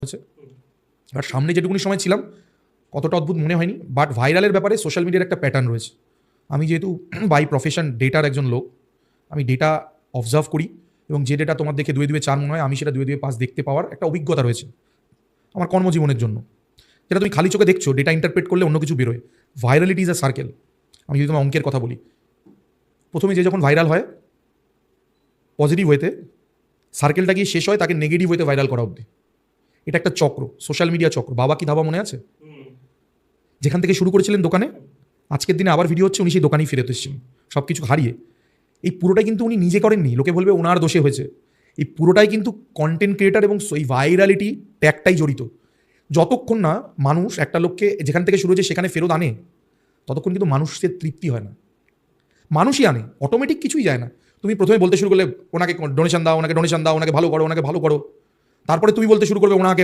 হয়েছে। আর সামনে যেটুকুনি সময় ছিলাম কতটা অদ্ভুত মনে হয়নি, বাট ভাইরালের ব্যাপারে সোশ্যাল মিডিয়ার একটা প্যাটার্ন রয়েছে। আমি যেহেতু বাই প্রফেশন ডেটার একজন লোক, আমি ডেটা অবজার্ভ করি এবং যে ডেটা তোমার দেখে 2 2 4 মনে হয়, আমি সেটা 2 2 5 দেখতে পাওয়ার একটা অভিজ্ঞতা রয়েছে আমার কর্মজীবনের জন্য। যেটা তুমি খালি চোখে দেখছো, ডেটা ইন্টারপ্রেট করলে অন্য কিছু বেরোয়। Virality is a circle. আমি যদি তোমার অঙ্কের কথা বলি, প্রথমে যে যখন ভাইরাল হয় পজিটিভ ওয়েতে, সার্কেলটা গিয়ে শেষ হয় তাকে নেগেটিভ ওয়েতে ভাইরাল করা অবধি। এটা একটা চক্র, সোশ্যাল মিডিয়া চক্র। বাবা কি ধাবা মনে আছে? যেখান থেকে শুরু করেছিলেন দোকানে, আজকের দিনে আবার ভিডিও হচ্ছে উনি সেই দোকানেই ফেরত এসেছেন সব কিছু হারিয়ে। এই পুরোটাই কিন্তু উনি নিজে করেননি, লোকে বলবে ওনার দোষে হয়েছে। এই পুরোটাই কিন্তু কন্টেন্ট ক্রিয়েটার এবং এই ভাইরালিটি ট্যাগটাই জড়িত। যতক্ষণ না মানুষ একটা লোককে যেখান থেকে শুরু হয়েছে সেখানে ফেরত আনে, ততক্ষণ কিন্তু মানুষের তৃপ্তি হয় না। মানুষই আনে, অটোমেটিক কিছুই যায় না। তুমি প্রথমে বলতে শুরু করলে ওনাকে ডোনেশন দাও, ওনাকে ডোনেশন দাও, ওনাকে ভালো করো, ওনাকে ভালো করো। তারপরে তুমি বলতে শুরু করবে ওনাকে